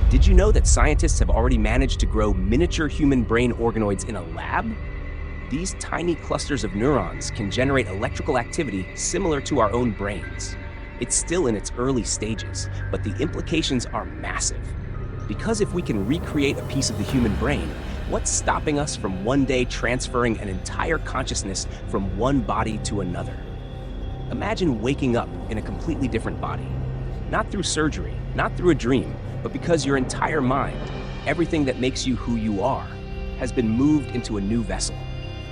Did you know that scientists have already managed to grow miniature human brain organoids in a lab? These tiny clusters of neurons can generate electrical activity similar to our own brains. It's still in its early stages, but the implications are massive. Because if we can recreate a piece of the human brain, what's stopping us from one day transferring an entire consciousness from one body to another? Imagine waking up in a completely different body. Not through surgery, not through a dream, but because your entire mind, everything that makes you who you are, has been moved into a new vessel.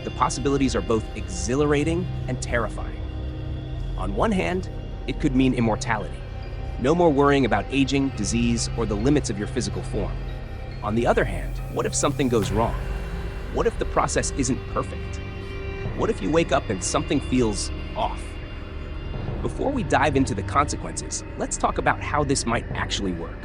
The possibilities are both exhilarating and terrifying. On one hand, it could mean immortality. No more worrying about aging, disease, or the limits of your physical form. On the other hand, what if something goes wrong? What if the process isn't perfect? What if you wake up and something feels off? Before we dive into the consequences, let's talk about how this might actually work.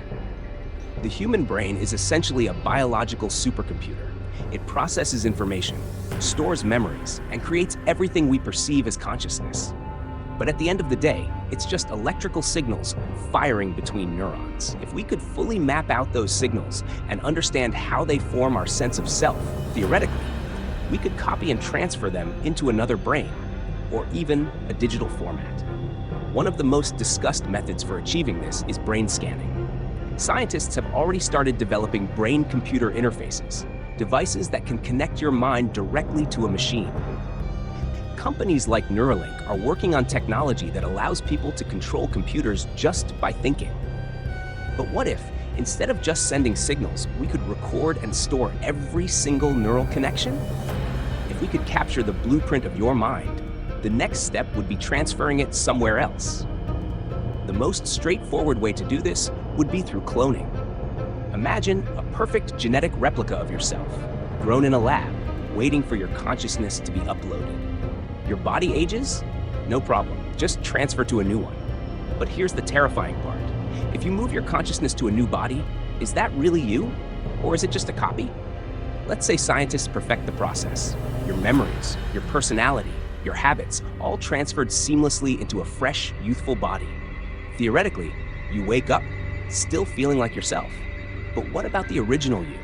The human brain is essentially a biological supercomputer. It processes information, stores memories, and creates everything we perceive as consciousness. But at the end of the day, it's just electrical signals firing between neurons. If we could fully map out those signals and understand how they form our sense of self, theoretically, we could copy and transfer them into another brain, or even a digital format. One of the most discussed methods for achieving this is brain scanning. Scientists have already started developing brain-computer interfaces, devices that can connect your mind directly to a machine. Companies like Neuralink are working on technology that allows people to control computers just by thinking. But what if, instead of just sending signals, we could record and store every single neural connection? If we could capture the blueprint of your mind, the next step would be transferring it somewhere else. The most straightforward way to do this would be through cloning. Imagine a perfect genetic replica of yourself, grown in a lab, waiting for your consciousness to be uploaded. Your body ages? No problem, just transfer to a new one. But here's the terrifying part. If you move your consciousness to a new body, is that really you? Or is it just a copy? Let's say scientists perfect the process. Your memories, your personality, your habits, all transferred seamlessly into a fresh, youthful body. Theoretically, you wake up, still feeling like yourself. But what about the original you?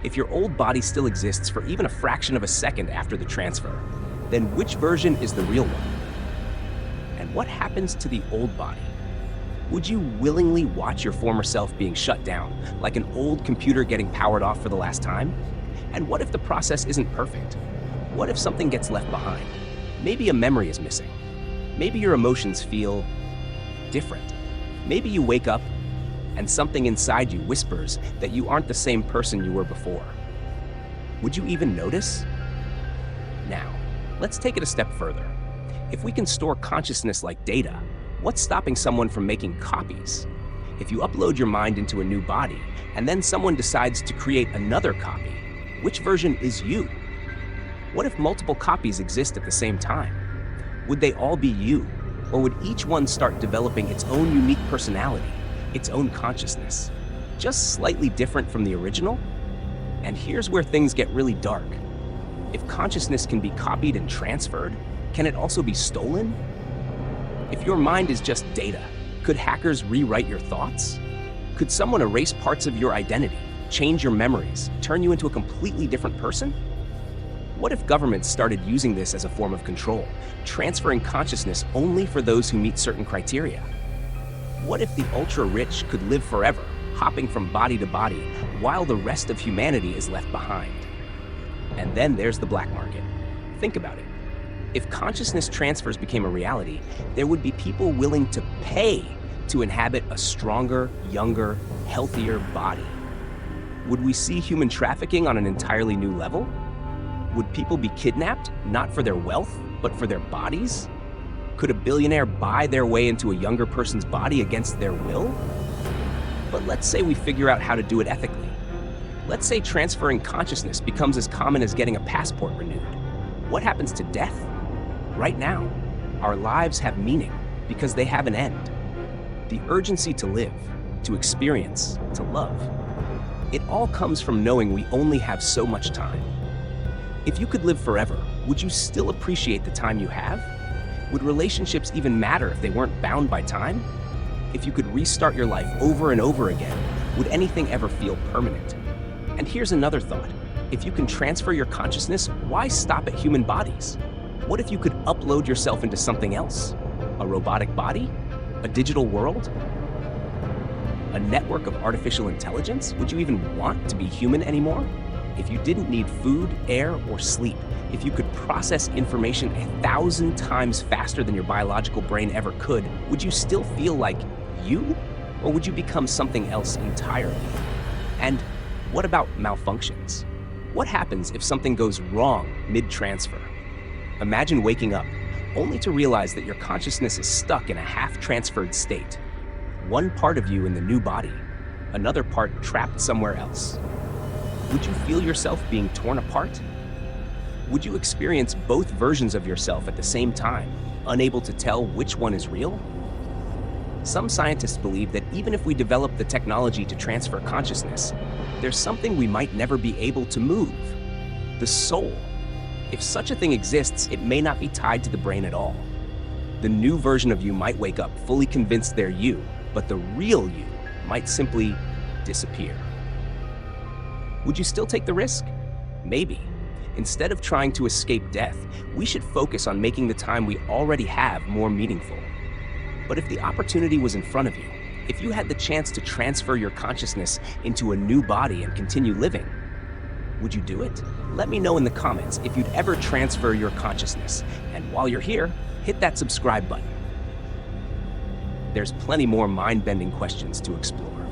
If your old body still exists for even a fraction of a second after the transfer, then which version is the real one? And what happens to the old body? Would you willingly watch your former self being shut down, like an old computer getting powered off for the last time? And what if the process isn't perfect? What if something gets left behind? Maybe a memory is missing. Maybe your emotions feel different. Maybe you wake up and something inside you whispers that you aren't the same person you were before. Would you even notice? Now, let's take it a step further. If we can store consciousness like data, what's stopping someone from making copies? If you upload your mind into a new body, and then someone decides to create another copy, which version is you? What if multiple copies exist at the same time? Would they all be you? Or would each one start developing its own unique personality, its own consciousness, just slightly different from the original? And here's where things get really dark. If consciousness can be copied and transferred, can it also be stolen? If your mind is just data, could hackers rewrite your thoughts? Could someone erase parts of your identity, change your memories, turn you into a completely different person? What if governments started using this as a form of control, transferring consciousness only for those who meet certain criteria? What if the ultra-rich could live forever, hopping from body to body, while the rest of humanity is left behind? And then there's the black market. Think about it. If consciousness transfers became a reality, there would be people willing to pay to inhabit a stronger, younger, healthier body. Would we see human trafficking on an entirely new level? Would people be kidnapped, not for their wealth, but for their bodies? Could a billionaire buy their way into a younger person's body against their will? But let's say we figure out how to do it ethically. Let's say transferring consciousness becomes as common as getting a passport renewed. What happens to death? Right now, our lives have meaning because they have an end. The urgency to live, to experience, to love. It all comes from knowing we only have so much time. If you could live forever, would you still appreciate the time you have? Would relationships even matter if they weren't bound by time? If you could restart your life over and over again, Would anything ever feel permanent? And here's another thought. If you can transfer your consciousness, why stop at human bodies? What if you could upload yourself into something else? A robotic body? A digital world? A network of artificial intelligence? Would you even want to be human anymore? If you didn't need food, air, or sleep, if you could process information 1,000 times faster than your biological brain ever could, would you still feel like you? Or would you become something else entirely? And what about malfunctions? What happens if something goes wrong mid-transfer? Imagine waking up only to realize that your consciousness is stuck in a half-transferred state. One part of you in the new body, another part trapped somewhere else. Would you feel yourself being torn apart? Would you experience both versions of yourself at the same time, unable to tell which one is real? Some scientists believe that even if we develop the technology to transfer consciousness, there's something we might never be able to move: the soul. If such a thing exists, it may not be tied to the brain at all. The new version of you might wake up fully convinced they're you, but the real you might simply disappear. Would you still take the risk? Maybe. Instead of trying to escape death, we should focus on making the time we already have more meaningful. But if the opportunity was in front of you, if you had the chance to transfer your consciousness into a new body and continue living, would you do it? Let me know in the comments if you'd ever transfer your consciousness. And while you're here, hit that subscribe button. There's plenty more mind-bending questions to explore.